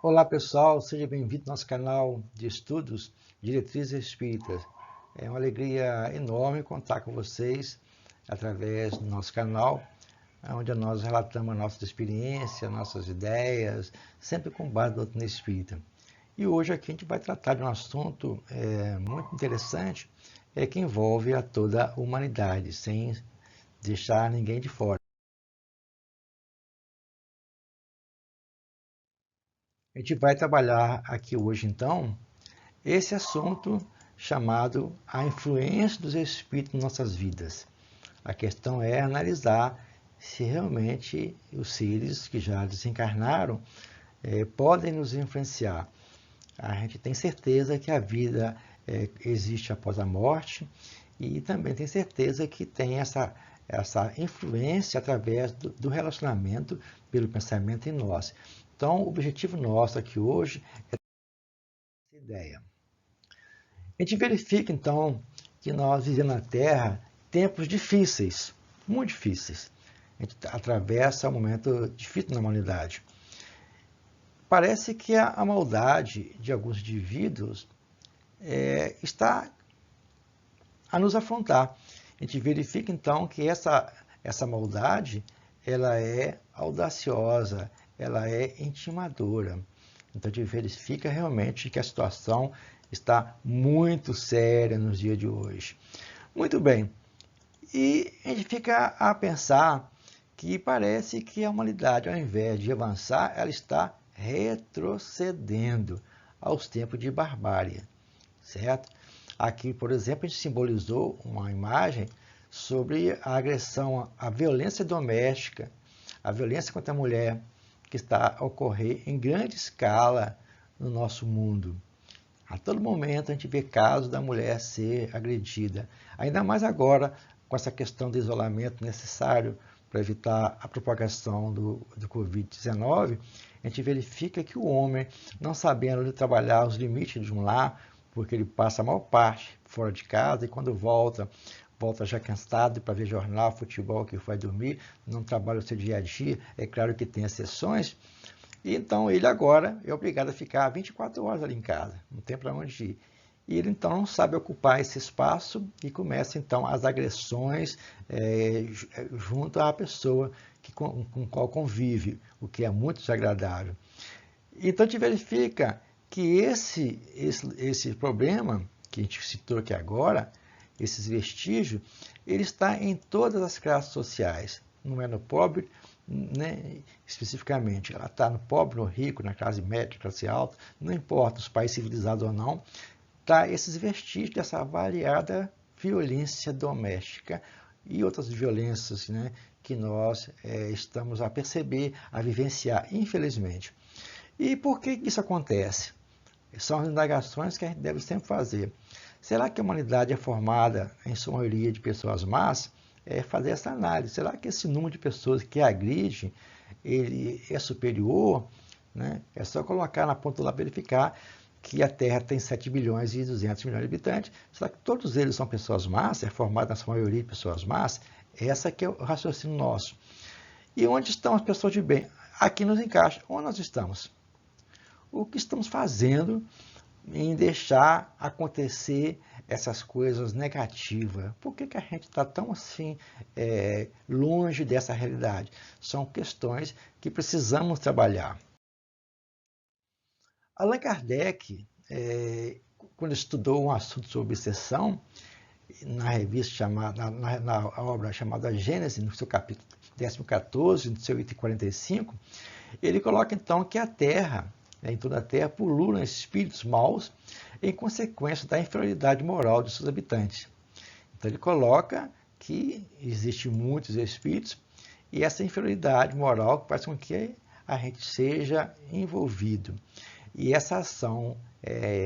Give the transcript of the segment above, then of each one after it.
Olá pessoal, seja bem-vindo ao nosso canal de estudos Diretrizes Espíritas. É uma alegria enorme contar com vocês através do nosso canal, onde nós relatamos a nossa experiência, nossas ideias, sempre com base na doutrina espírita. E hoje aqui a gente vai tratar de um assunto muito interessante, que envolve a toda a humanidade, sem deixar ninguém de fora. A gente vai trabalhar aqui hoje então esse assunto chamado a influência dos espíritos em nossas vidas. A questão é analisar se realmente os seres que já desencarnaram podem nos influenciar. A gente tem certeza que a vida existe após a morte e também tem certeza que tem essa influência através do relacionamento pelo pensamento em nós. Então, o objetivo nosso aqui hoje é essa ideia. A gente verifica, então, que nós vivemos na Terra tempos difíceis, muito difíceis. A gente atravessa um momento difícil na humanidade. Parece que a maldade de alguns indivíduos está a nos afrontar. A gente verifica, então, que essa maldade ela é audaciosa, ela é intimadora. Então, a gente verifica realmente que a situação está muito séria nos dias de hoje. Muito bem, e a gente fica a pensar que parece que a humanidade, ao invés de avançar, ela está retrocedendo aos tempos de barbárie, certo? Aqui, por exemplo, a gente simbolizou uma imagem sobre a agressão, a violência doméstica, a violência contra a mulher, que está a ocorrer em grande escala no nosso mundo. A todo momento a gente vê casos da mulher ser agredida. Ainda mais agora, com essa questão do isolamento necessário para evitar a propagação do Covid-19, a gente verifica que o homem, não sabendo trabalhar os limites de um lar, porque ele passa a maior parte fora de casa e quando volta já cansado para ver jornal, futebol, que vai dormir, não trabalha o seu dia a dia. É claro que tem exceções, e então ele agora é obrigado a ficar 24 horas ali em casa, não tem para onde ir. E ele então não sabe ocupar esse espaço e começa então as agressões junto à pessoa com qual convive, o que é muito desagradável. Então a gente verifica que esse problema que a gente citou aqui agora, esses vestígios, ele está em todas as classes sociais, não é no pobre, né, especificamente. Ela está no pobre, no rico, na classe média, classe alta, não importa os países civilizados ou não, está esses vestígios dessa variada violência doméstica e outras violências, né, que nós estamos a perceber, a vivenciar, infelizmente. E por que isso acontece? São as indagações que a gente deve sempre fazer. Será que a humanidade é formada, em sua maioria, de pessoas más? É fazer essa análise. Será que esse número de pessoas que agride, ele é superior? Né? É só colocar na ponta lá verificar que a Terra tem 7 bilhões e 200 milhões de habitantes. Será que todos eles são pessoas más? É formada na sua maioria de pessoas más? Essa que é o raciocínio nosso. E onde estão as pessoas de bem? Aqui nos encaixa. Onde nós estamos? O que estamos fazendo em deixar acontecer essas coisas negativas? Por que a gente está tão assim longe dessa realidade? São questões que precisamos trabalhar. Allan Kardec, quando estudou um assunto sobre obsessão, na revista chamada, na obra chamada Gênesis, no seu capítulo 14, no seu item 45, ele coloca então que a Terra, em toda a Terra, pululam espíritos maus em consequência da inferioridade moral de seus habitantes. Então ele coloca que existem muitos espíritos e essa inferioridade moral faz com que a gente seja envolvido. E essa ação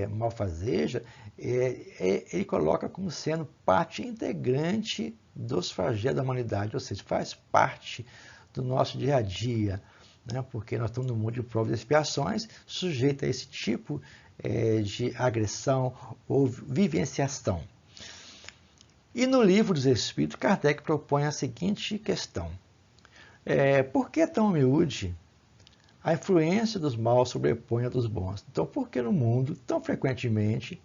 malfazeja, ele coloca como sendo parte integrante dos flagelos da humanidade, ou seja, faz parte do nosso dia a dia, né? Porque nós estamos no mundo de provas e expiações, sujeito a esse tipo de agressão ou vivenciação. E no Livro dos Espíritos, Kardec propõe a seguinte questão. Por que é tão humilde a influência dos maus sobrepõe a dos bons. Então, por que no mundo, tão frequentemente,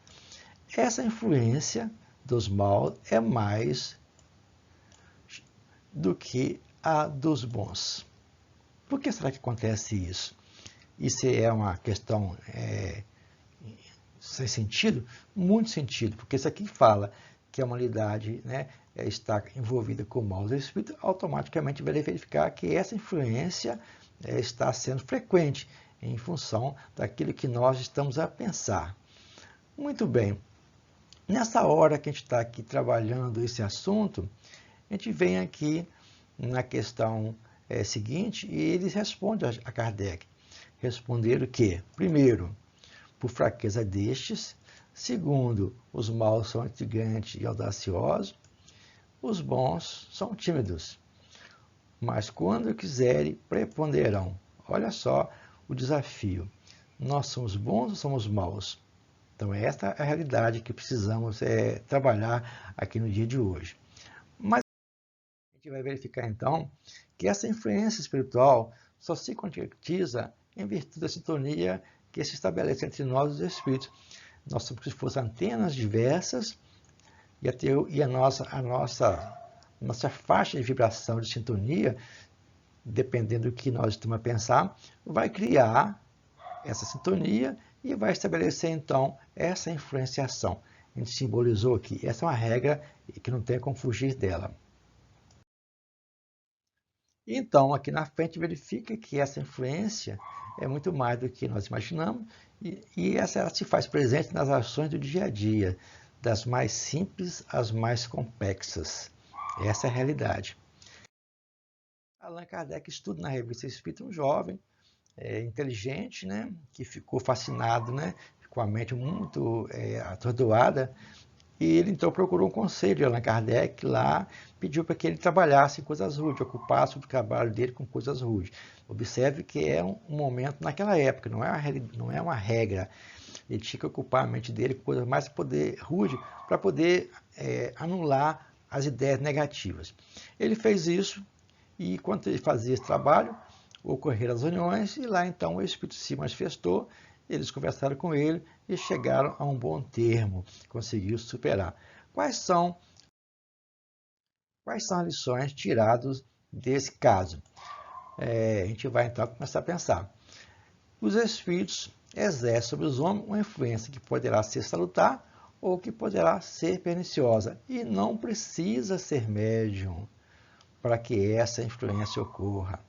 essa influência dos maus é mais do que a dos bons? Por que será que acontece isso? Isso é uma questão sem sentido? Muito sentido, porque isso aqui fala que a humanidade, né, está envolvida com maus espíritos, automaticamente vai verificar que essa influência está sendo frequente em função daquilo que nós estamos a pensar. Muito bem. Nessa hora que a gente está aqui trabalhando esse assunto, a gente vem aqui na questão seguinte e eles respondem a Kardec. Responderam que, primeiro, por fraqueza destes, segundo, os maus são intrigantes e audaciosos, os bons são tímidos, mas quando quiserem, preponderarão. Olha só o desafio. Nós somos bons ou somos maus? Então, esta é a realidade que precisamos trabalhar aqui no dia de hoje. Mas a gente vai verificar, então, que essa influência espiritual só se concretiza em virtude da sintonia que se estabelece entre nós e os espíritos. Nós somos como se fossem antenas diversas e a nossa faixa de vibração, de sintonia, dependendo do que nós estamos a pensar, vai criar essa sintonia e vai estabelecer, então, essa influenciação. A gente simbolizou aqui. Essa é uma regra que não tem como fugir dela. Então, aqui na frente, verifica que essa influência é muito mais do que nós imaginamos e ela se faz presente nas ações do dia a dia, das mais simples às mais complexas. Essa é a realidade. Allan Kardec estuda na Revista Espírita um jovem inteligente, né, que ficou fascinado, né, com a mente muito atordoada, e ele então procurou um conselho de Allan Kardec lá, pediu para que ele trabalhasse em coisas rudes, ocupasse o trabalho dele com coisas rudes. Observe que é um momento naquela época, não é uma regra. Ele tinha que ocupar a mente dele com coisas mais rude para poder anular as ideias negativas. Ele fez isso e, enquanto ele fazia esse trabalho, ocorreram as reuniões e lá então o Espírito se manifestou, eles conversaram com ele e chegaram a um bom termo, conseguiu superar. Quais são as lições tiradas desse caso? A gente vai então começar a pensar. Os Espíritos exercem sobre os homens uma influência que poderá ser salutar ou que poderá ser perniciosa e não precisa ser médium para que essa influência ocorra.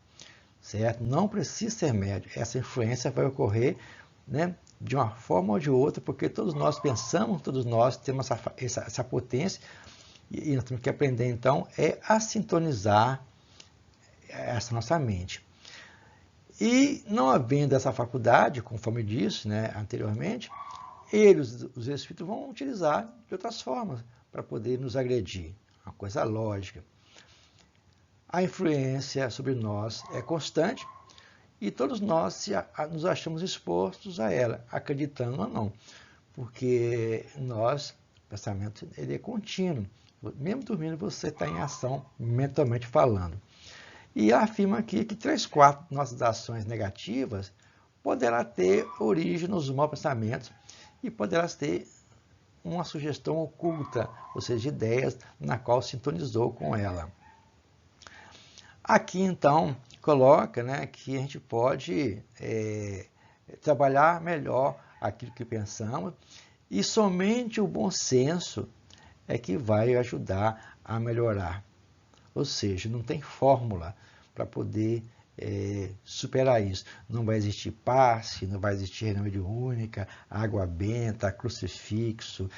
Certo? Não precisa ser médium. Essa influência vai ocorrer, né, de uma forma ou de outra, porque todos nós pensamos, todos nós temos essa potência e nós temos que aprender, então, a sintonizar essa nossa mente. E não havendo essa faculdade, conforme disse, né, anteriormente, eles, os espíritos, vão utilizar de outras formas para poder nos agredir. Uma coisa lógica. A influência sobre nós é constante e todos nós nos achamos expostos a ela, acreditando ou não, porque o pensamento ele é contínuo. Mesmo dormindo, você está em ação, mentalmente falando. E afirma aqui que 3/4 de nossas ações negativas poderá ter origem nos maus pensamentos e poderá ter uma sugestão oculta, ou seja, ideias na qual sintonizou com ela. Aqui, então, coloca, né, que a gente pode trabalhar melhor aquilo que pensamos e somente o bom senso é que vai ajudar a melhorar. Ou seja, não tem fórmula para poder superar isso. Não vai existir passe, não vai existir reunião mediúnica, água benta, crucifixo,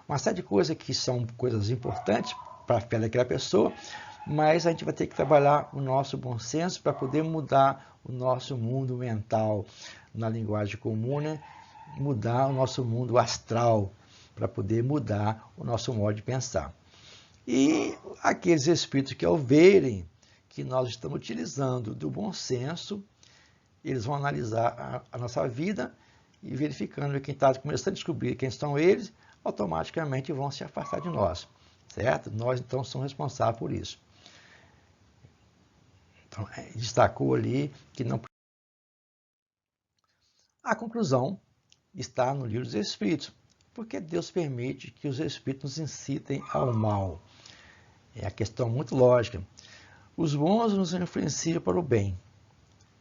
uma série de coisas que são coisas importantes para a fé daquela pessoa, mas a gente vai ter que trabalhar o nosso bom senso para poder mudar o nosso mundo mental, na linguagem comum, né? Mudar o nosso mundo astral, para poder mudar o nosso modo de pensar. E aqueles espíritos que ao verem que nós estamos utilizando do bom senso, eles vão analisar a nossa vida e verificando quem está começando a descobrir quem são eles, automaticamente vão se afastar de nós, certo? Nós então somos responsáveis por isso. Então, destacou ali que não A conclusão está no livro dos Espíritos, porque Deus permite que os Espíritos nos incitem ao mal. É a questão muito lógica. Os bons nos influenciam para o bem,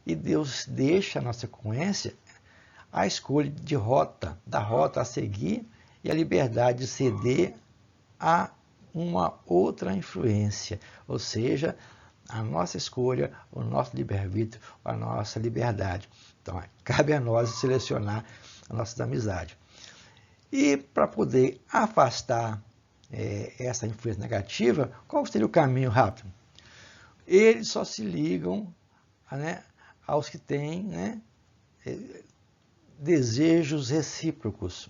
e Deus deixa a nossa consciência a escolha de rota, da rota a seguir e a liberdade de ceder a uma outra influência, ou seja, a nossa escolha, o nosso livre-arbítrio, a nossa liberdade. Então, cabe a nós selecionar as nossas amizades. E para poder afastar essa influência negativa, qual seria o caminho rápido? Eles só se ligam, né, aos que têm, né, desejos recíprocos,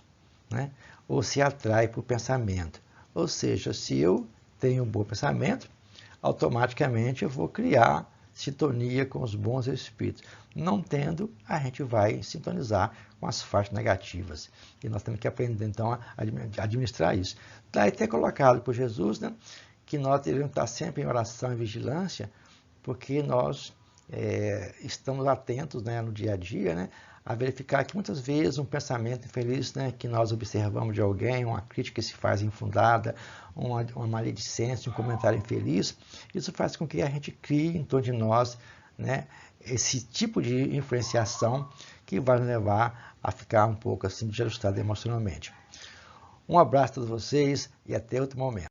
né, ou se atrai por pensamento. Ou seja, se eu tenho um bom pensamento, automaticamente eu vou criar sintonia com os bons espíritos. Não tendo, a gente vai sintonizar com as faixas negativas. E nós temos que aprender, então, a administrar isso. Daí até colocado por Jesus, né, que nós devemos estar sempre em oração e vigilância, porque nós estamos atentos, né, no dia a dia, né, a verificar que muitas vezes um pensamento infeliz, né, que nós observamos de alguém, uma crítica que se faz infundada, uma maledicência, um comentário infeliz, isso faz com que a gente crie em torno de nós, né, esse tipo de influenciação que vai nos levar a ficar um pouco assim desajustado emocionalmente. Um abraço a todos vocês e até outro momento.